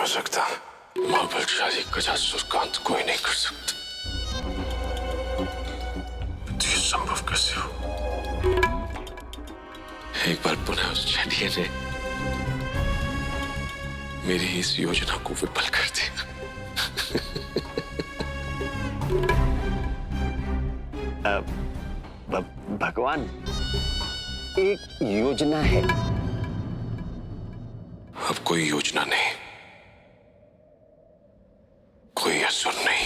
हो सकता। महाबलशाली गजासुर का अंत कोई नहीं कर सकता। तो ये संभव कैसे हो? एक बार पुनः उस चैटिये ने मेरी इस योजना को विफल कर दिया। भगवान, एक योजना है। अब कोई योजना नहीं, कोई असुर नहीं।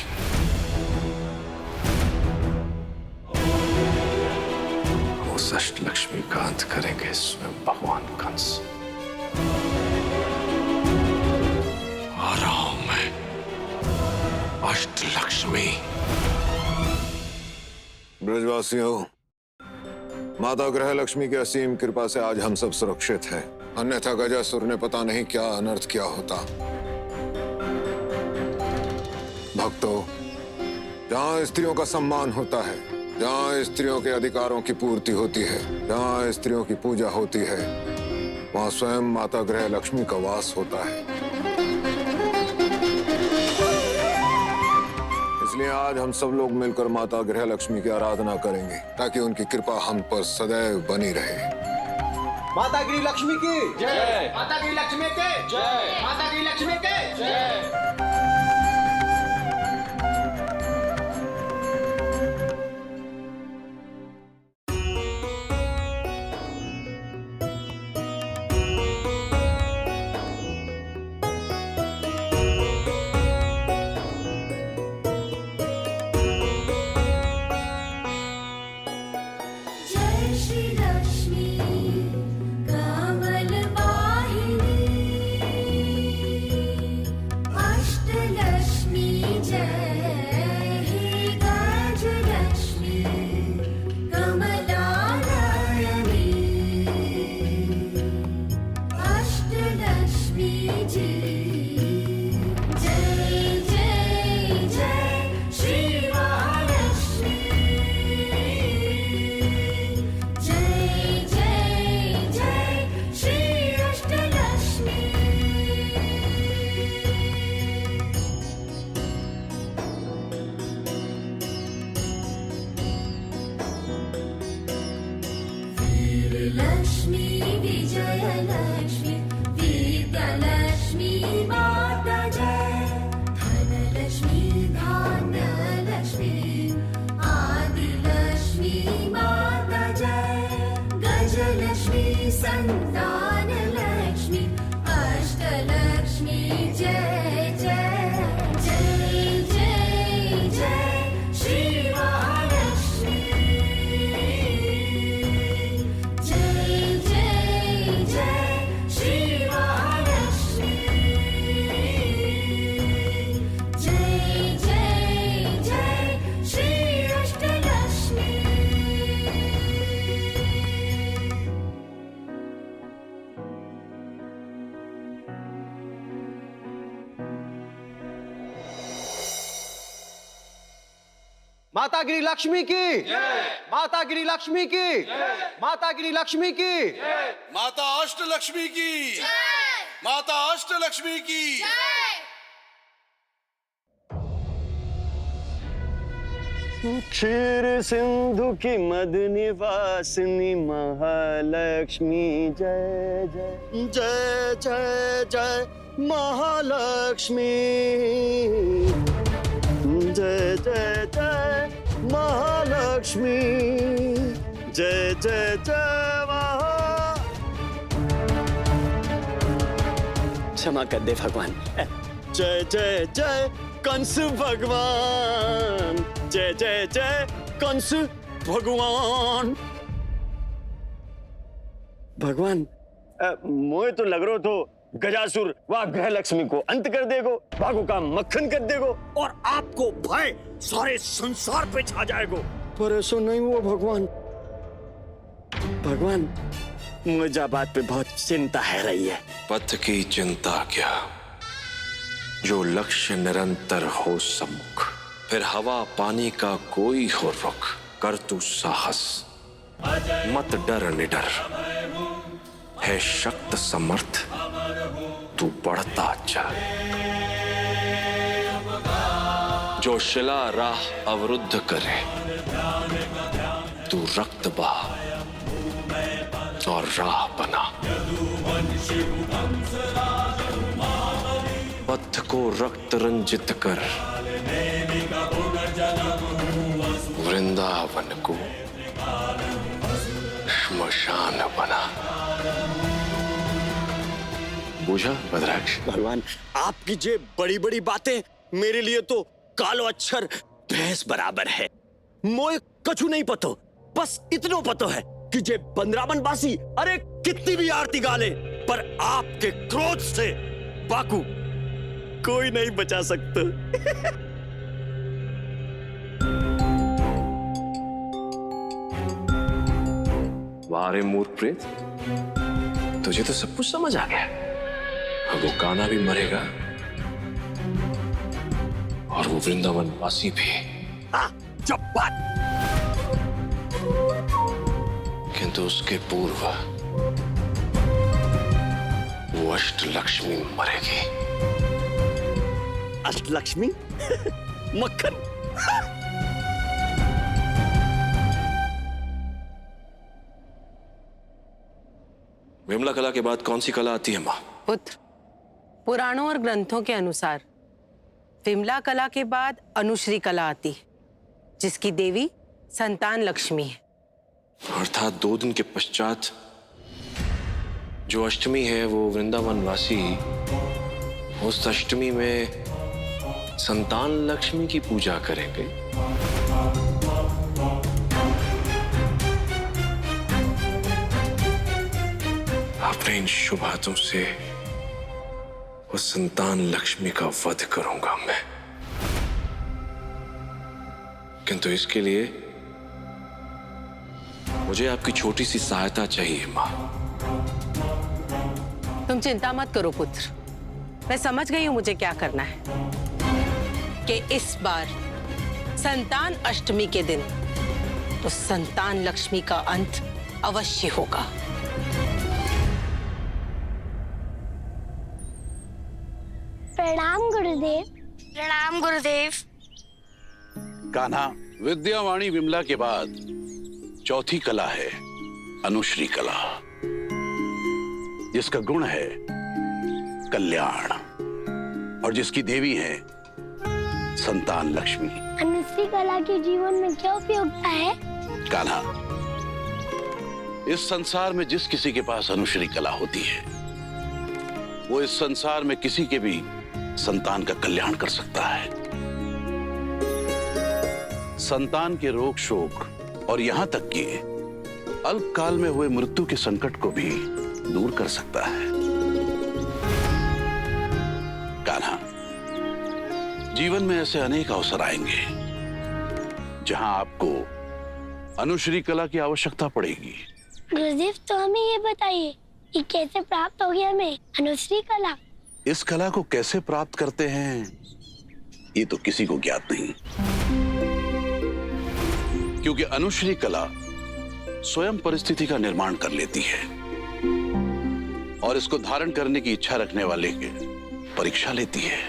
उस अष्टलक्ष्मी का अंत करेंगे स्वयं भगवान कंस। आ रहा हूं मैं, अष्टलक्ष्मी। ब्रजवासियों, माता ग्रह लक्ष्मी की असीम कृपा से आज हम सब सुरक्षित हैं। अन्यथा गजासुर ने पता नहीं क्या अनर्थ किया होता। भक्तों, जहां स्त्रियों का सम्मान होता है, जहां स्त्रियों के अधिकारों की पूर्ति होती है, जहां स्त्रियों की पूजा होती है, वहां स्वयं माता ग्रह लक्ष्मी का वास होता है। इसलिए आज हम सब लोग मिलकर माता ग्रह लक्ष्मी की आराधना करेंगे ताकि उनकी कृपा हम पर सदैव बनी रहे। माता गिरी लक्ष्मी की जय। माता गिरी लक्ष्मी के जय। माता गिरी लक्ष्मी के जय। लक्ष्मी विजय लक्ष्मी विद्यालक्ष्मी माता जय। धनलक्ष्मी धान्य लक्ष्मी आदिलक्ष्मी माता जय। गजलक्ष्मी संतान लक्ष्मी अष्टलक्ष्मी जय जय। जय जय जय श्री महालक्ष्मी। माता गिरी लक्ष्मी की जय। माता गिरी लक्ष्मी की जय। माता गिरी लक्ष्मी की जय। माता अष्टलक्ष्मी की जय। माता अष्टलक्ष्मी की जय। क्षीर सिंधु की मद निवासिनी महालक्ष्मी जय जय। जय जय जय महालक्ष्मी। जय जय जय महालक्ष्मी। जय जय जय क्षमा कर दे भगवान। जय जय जय कंस भगवान। जय जय जय कंस भगवान। भगवान, मोए तो लग रहा तो गजासुर वह ग्रह लक्ष्मी को अंत कर देगो, भागो का मक्खन कर देगो और आपको भय सारे संसार पे छा जाएगो। पर ऐसा नहीं हुआ भगवान। भगवान, मुझे बात पे बहुत चिंता है रही है। पथ की चिंता क्या, जो लक्ष्य निरंतर हो सम्मुख, फिर हवा पानी का कोई हो रुख। कर तू साहस, मत डर निडर, है शक्त समर्थ, तू बढ़ता चल। जो शिला राह अवरुद्ध करे, तू रक्त बहा और राह बना। पथ को रक्त रंजित कर, वृंदावन को श्मशान बना। बूझा भद्राक्ष? भगवान, आपकी जे बड़ी बड़ी बातें मेरे लिए तो कालो अक्षर भैंस बराबर है। मोए कछु नहीं पतो, बस इतनो पतो है कि जे वृंदावन वासी अरे कितनी भी आरती गाले, पर आपके क्रोध से बाकू कोई नहीं बचा सकता। वारे मूर्ख प्रेत, तुझे तो सब कुछ समझ आ गया। अब वो कान्हा भी मरेगा और वो वृंदावन वासी भी। हाँ, जब बात। किंतु उसके पूर्व वो अष्टलक्ष्मी मरेगी। अष्टलक्ष्मी? मक्खन। विमला कला के बाद कौन सी कला आती है माँ? पुत्र, पुराणों और ग्रंथों के अनुसार विमला कला के बाद अनुश्री कला आती है, जिसकी देवी संतान लक्ष्मी है। अर्थात 2 दिन के पश्चात जो अष्टमी है वो वृंदावन वासी उस अष्टमी में संतान लक्ष्मी की पूजा करेंगे। अपने इन शुभ हाथों से उस संतान लक्ष्मी का वध करूंगा मैं। किंतु इसके लिए मुझे आपकी छोटी सी सहायता चाहिए मां। तुम चिंता मत करो पुत्र, मैं समझ गई हूं मुझे क्या करना है। कि इस बार संतान अष्टमी के दिन तो संतान लक्ष्मी का अंत अवश्य होगा। प्रणाम गुरुदेव। प्रणाम गुरुदेव। कान्हा, विद्यावाणी विमला के बाद चौथी कला है अनुश्री कला, जिसका गुण है कल्याण और जिसकी देवी है संतान लक्ष्मी। अनुश्री कला के जीवन में क्या उपयोगिता है? कान्हा, इस संसार में जिस किसी के पास अनुश्री कला होती है वो इस संसार में किसी के भी संतान का कल्याण कर सकता है। संतान के रोग शोक और यहां तक कि अल्पकाल में हुए मृत्यु के संकट को भी दूर कर सकता है। कान्हा, जीवन में ऐसे अनेक अवसर आएंगे जहां आपको अनुश्री कला की आवश्यकता पड़ेगी। गुरुदेव, तो हमें ये बताइए कि कैसे प्राप्त होगी हमें अनुश्री कला? इस कला को कैसे प्राप्त करते हैं ये तो किसी को ज्ञात नहीं, क्योंकि अनुश्री कला स्वयं परिस्थिति का निर्माण कर लेती है और इसको धारण करने की इच्छा रखने वाले की परीक्षा लेती है,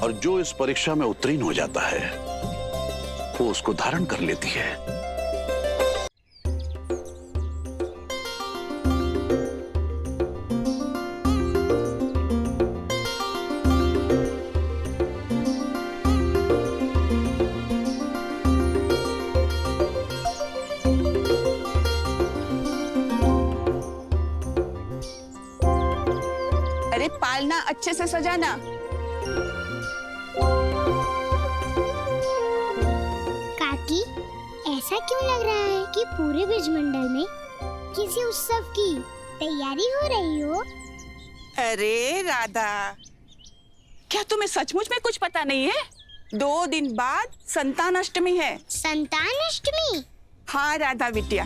और जो इस परीक्षा में उत्तीर्ण हो जाता है वो उसको धारण कर लेती है। अरे पालना अच्छे से सजाना। काकी, ऐसा क्यों लग रहा है कि पूरे ब्रजमंडल में किसी उत्सव की तैयारी हो रही हो? अरे राधा, क्या तुम्हें सचमुच में कुछ पता नहीं है? 2 दिन बाद संतान अष्टमी है। संतान अष्टमी? हाँ राधा बिटिया,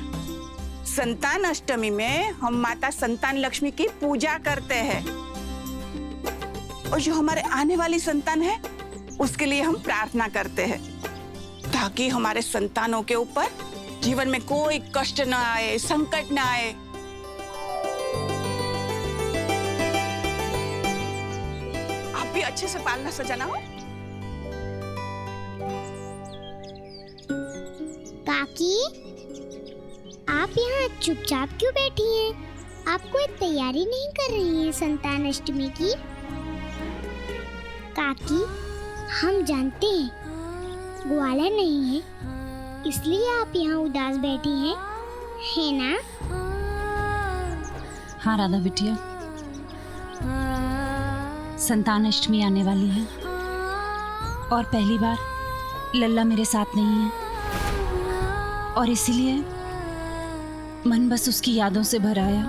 संतान अष्टमी में हम माता संतान लक्ष्मी की पूजा करते हैं और जो हमारे आने वाली संतान है उसके लिए हम प्रार्थना करते हैं ताकि हमारे संतानों के ऊपर जीवन में कोई कष्ट न आए, संकट न आए। भी अच्छे से पालना सजाना हो। काकी, आप यहाँ चुपचाप क्यों बैठी हैं? आप कोई तैयारी नहीं कर रही हैं संतान अष्टमी की? काकी, हम जानते हैं ग्वाला नहीं है, इसलिए आप यहाँ उदास बैठी हैं, है ना? हाँ राधा बिटिया, संतान अष्टमी आने वाली है और पहली बार लल्ला मेरे साथ नहीं है और इसीलिए मन बस उसकी यादों से भर आया।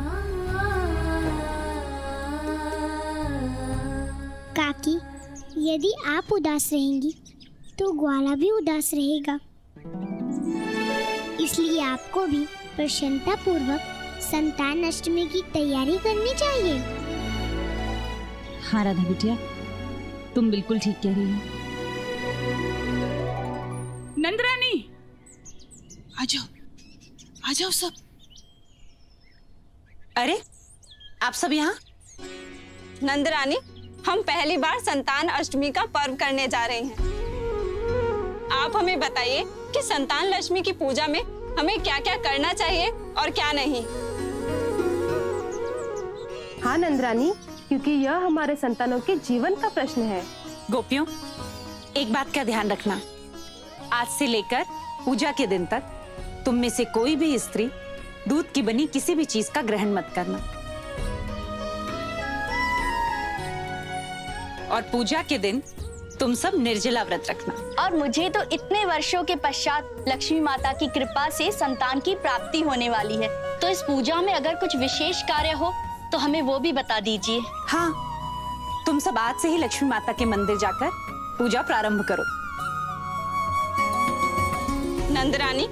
काकी, यदि आप उदास रहेंगी तो ग्वाला भी उदास रहेगा, इसलिए आपको भी प्रसन्नता पूर्वक संतान अष्टमी की तैयारी करनी चाहिए। हाँ राधा बिटिया, तुम बिल्कुल ठीक कह रही हो। नंदरानी, आ जाओ सब। अरे आप सब यहाँ? नंदरानी, हम पहली बार संतान अष्टमी का पर्व करने जा रहे हैं। आप हमें बताइए कि संतान लक्ष्मी की पूजा में हमें क्या क्या करना चाहिए और क्या नहीं। हाँ नंदरानी, क्योंकि यह हमारे संतानों के जीवन का प्रश्न है। गोपियों, एक बात का ध्यान रखना, आज से लेकर पूजा के दिन तक तुम में से कोई भी स्त्री दूध की बनी किसी भी चीज का ग्रहण मत करना और पूजा के दिन तुम सब निर्जला व्रत रखना। और मुझे तो इतने वर्षों के पश्चात लक्ष्मी माता की कृपा से संतान की प्राप्ति होने वाली है, तो इस पूजा में अगर कुछ विशेष कार्य हो तो हमें वो भी बता दीजिए। हाँ, तुम सब आज से ही लक्ष्मी माता के मंदिर जाकर पूजा प्रारंभ करो। नंदरानी,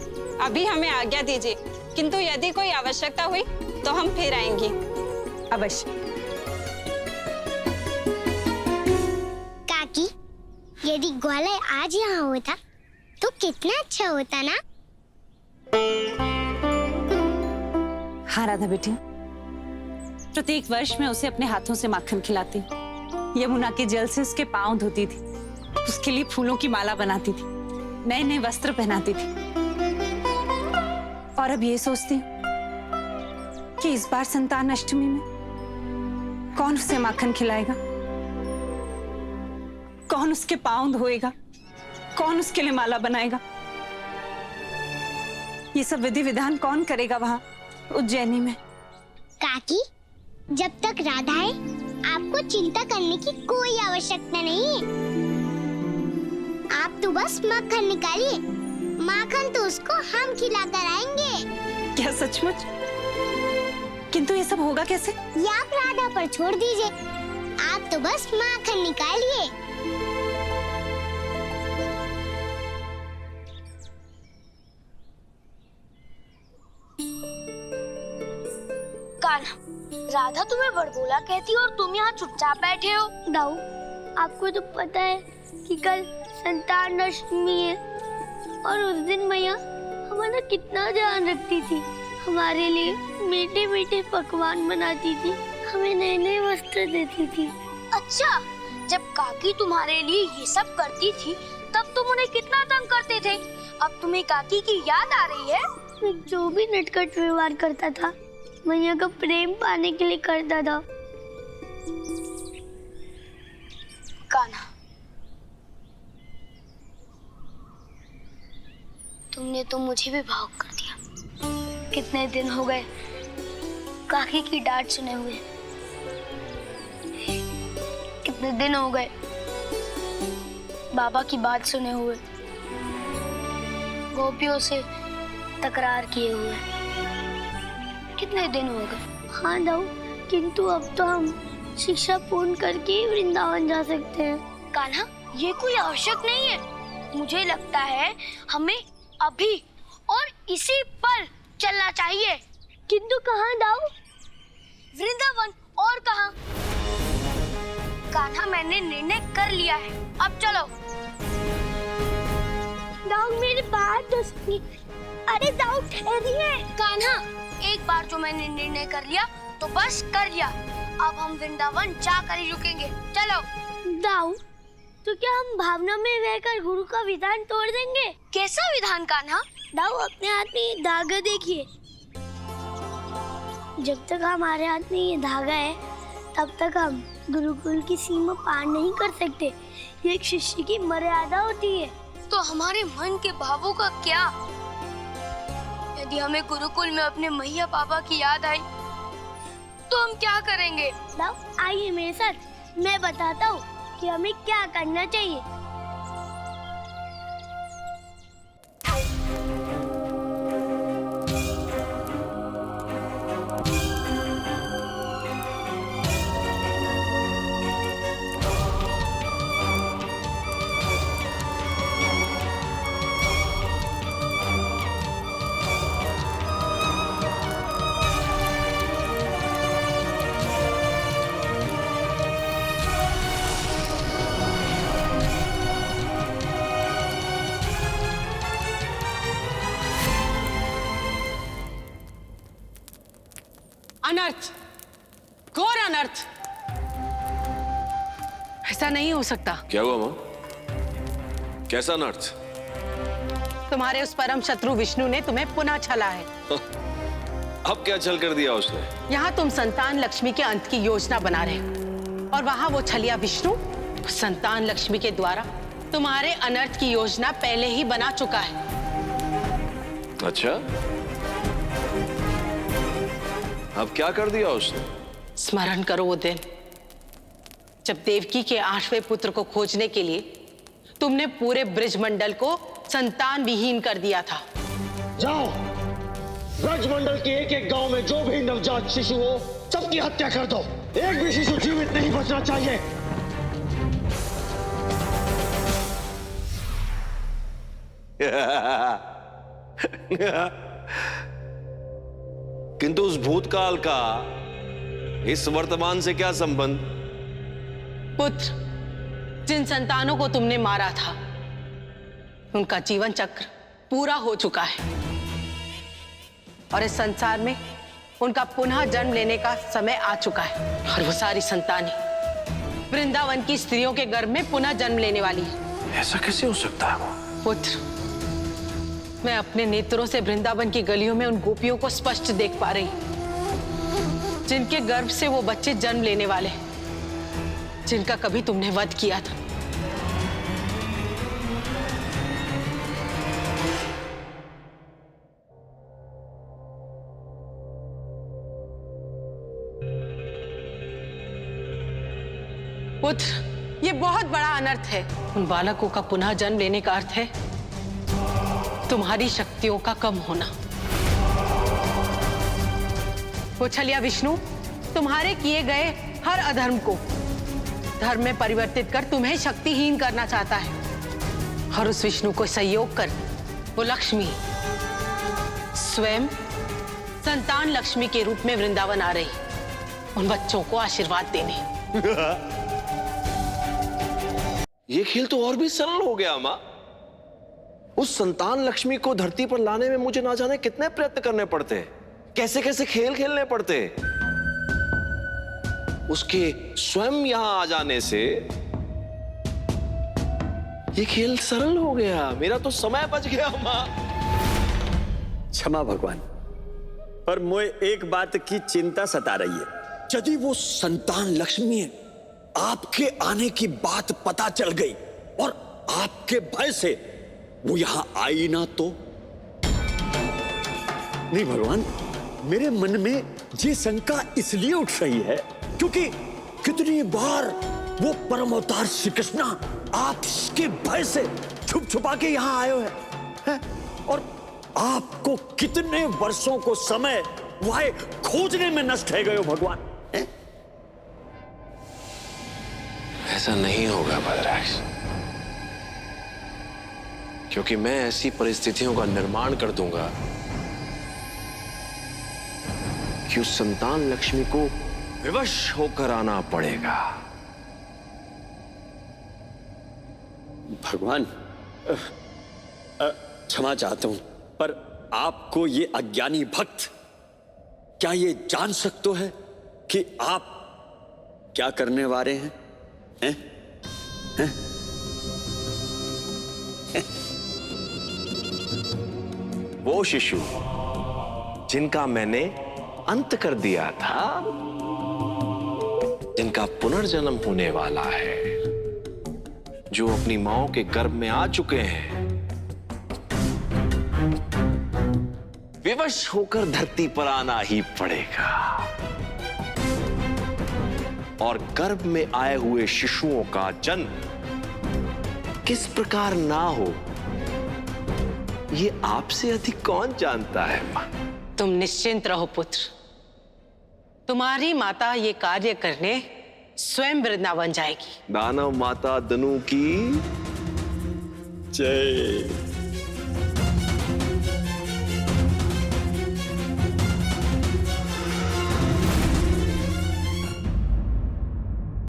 अभी हमें आज्ञा दीजिए, किंतु यदि कोई आवश्यकता हुई तो हम फिर आएंगे। अवश्य। काकी, यदि ग्वाला आज यहाँ होता तो कितना अच्छा होता ना? हाँ राधा बेटी, प्रत्येक वर्ष मैं उसे अपने हाथों से माखन खिलाती, यमुना के जल से उसके पांव धोती थी, उसके लिए फूलों की माला बनाती थी, नए नए वस्त्र पहनाती थी। और अब ये सोचती हूँ कि इस बार संतान अष्टमी में कौन उसे माखन खिलाएगा, कौन उसके पांव धोएगा, कौन उसके लिए माला बनाएगा। ये सब विधि विधान कौन करेगा वहां उज्जैनी में? काकी, जब तक राधा है आपको चिंता करने की कोई आवश्यकता नहीं है। आप तो बस माखन निकालिए, माखन तो उसको हम खिला कर आएंगे। क्या सचमुच? किंतु ये सब होगा कैसे? ये आप राधा पर छोड़ दीजिए, आप तो बस माखन निकालिए। कान्हा, राधा तुम्हें बड़बोला कहती है और तुम यहाँ चुपचाप बैठे हो। दाऊ, आपको तो पता है कि कल संतान अष्टमी है और उस दिन मैया हमारा कितना ध्यान रखती थी, हमारे लिए मीठे मीठे पकवान बनाती थी, हमें नए नए वस्त्र देती थी। अच्छा, जब काकी तुम्हारे लिए ये सब करती थी तब तुम उन्हें कितना तंग करते थे। अब तुम्हें काकी की याद आ रही है? मैं जो भी नटखट व्यवहार करता था मैया का प्रेम पाने के लिए करता था। कान्हा, तुमने तो मुझे भी भावुक कर दिया। कितने दिन हो गए काकी की डांट सुने हुए, कितने दिन हो गए बाबा की बात सुने हुए, गोपियों से तकरार किए हुए, कितने दिन हो गए। हाँ दाऊ, किंतु अब तो हम शिक्षा पूर्ण करके वृंदावन जा सकते हैं। कान्हा, ये कोई आवश्यक नहीं है। मुझे लगता है हमें अभी और इसी पल चलना चाहिए। किंतु कहाँ दाऊ? वृंदावन, और कहाँ? कान्हा, मैंने निर्णय कर लिया है, अब चलो। दाऊ, मेरी बात तो सुनिए। अरे दाऊ, ठहरिए। कान्हा, एक बार जो मैंने निर्णय कर लिया तो बस कर लिया, अब हम वृंदावन जाकर ही रुकेंगे। चलो। दाऊ, तो क्या हम भावना में रहकर गुरु का विधान तोड़ देंगे? कैसा विधान कान्हा? दाऊ, अपने हाथ में ये धागा देखिए। जब तक हमारे हाथ में ये धागा है तब तक हम गुरुकुल की सीमा पार नहीं कर सकते। ये एक शिष्य की मर्यादा होती है। तो हमारे मन के भावों का क्या? यदि हमें गुरुकुल में अपने मैया पापा की याद आई तो हम क्या करेंगे? दाऊ, आइए मेरे साथ, मैं बताता हूँ कि हमें क्या करना चाहिए। अनर्थ, घोर अनर्थ। ऐसा नहीं हो सकता। क्या हुआ माँ? कैसा अनर्थ? तुम्हारे उस परम शत्रु विष्णु ने तुम्हें पुनः छला है। अब क्या छल कर दिया उसने? यहाँ तुम संतान लक्ष्मी के अंत की योजना बना रहे हो और वहां वो छलिया विष्णु संतान लक्ष्मी के द्वारा तुम्हारे अनर्थ की योजना पहले ही बना चुका है। अच्छा, अब क्या कर दिया उसने? स्मरण करो वो दिन जब देवकी के 8वें पुत्र को खोजने के लिए तुमने पूरे ब्रिजमंडल को संतान विहीन कर दिया था। जाओ, ब्रजमंडल के एक एक गांव में जो भी नवजात शिशु हो सबकी हत्या कर दो। एक भी शिशु जीवित नहीं बचना चाहिए। किंतु उस भूतकाल का इस वर्तमान से क्या संबंध? पुत्र, जिन संतानों को तुमने मारा था उनका जीवन चक्र पूरा हो चुका है और इस संसार में उनका पुनः जन्म लेने का समय आ चुका है और वो सारी संतानें वृंदावन की स्त्रियों के गर्भ में पुनः जन्म लेने वाली है। ऐसा कैसे हो सकता है? पुत्र, मैं अपने नेत्रों से वृंदावन की गलियों में उन गोपियों को स्पष्ट देख पा रही हूं जिनके गर्भ से वो बच्चे जन्म लेने वाले हैं, जिनका कभी तुमने वध किया था। पुत्र, ये बहुत बड़ा अनर्थ है। उन बालकों का पुनः जन्म लेने का अर्थ है तुम्हारी शक्तियों का कम होना। वो छलिया विष्णु तुम्हारे किए गए हर अधर्म को धर्म में परिवर्तित कर तुम्हें शक्तिहीन करना चाहता है और उस विष्णु को सहयोग कर वो लक्ष्मी स्वयं संतान लक्ष्मी के रूप में वृंदावन आ रही उन बच्चों को आशीर्वाद देने। ये खेल तो और भी सरल हो गया माँ। उस संतान लक्ष्मी को धरती पर लाने में मुझे ना जाने कितने प्रयत्न करने पड़ते, कैसे कैसे खेल खेलने पड़ते। उसके स्वयं यहां आ जाने से ये खेल सरल हो गया। मेरा तो समय बच गया माँ। क्षमा भगवान, पर मुझे एक बात की चिंता सता रही है। यदि वो संतान लक्ष्मी आपके आने की बात पता चल गई और आपके भय से वो यहां आई ना तो? नहीं भगवान, मेरे मन में ये शंका इसलिए उठ रही है क्योंकि कितनी बार वो परम अवतार श्री कृष्णा आपके भय से छुप छुपा के यहां आए हैं और आपको कितने वर्षों को समय वह खोजने में नष्ट है गए भगवान। ऐसा नहीं होगा बलराज, क्योंकि मैं ऐसी परिस्थितियों का निर्माण कर दूंगा कि उस संतान लक्ष्मी को विवश होकर आना पड़ेगा। भगवान, क्षमा चाहता हूं, पर आपको ये अज्ञानी भक्त क्या ये जान सकते है कि आप क्या करने वाले हैं? वो शिशु जिनका मैंने अंत कर दिया था, जिनका पुनर्जन्म होने वाला है, जो अपनी मां के गर्भ में आ चुके हैं, विवश होकर धरती पर आना ही पड़ेगा। और गर्भ में आए हुए शिशुओं का जन्म किस प्रकार ना हो, ये आपसे अधिक कौन जानता है मां? तुम निश्चिंत रहो पुत्र, तुम्हारी माता ये कार्य करने स्वयं वृंदावन जाएगी। दानव माता दनु की जय।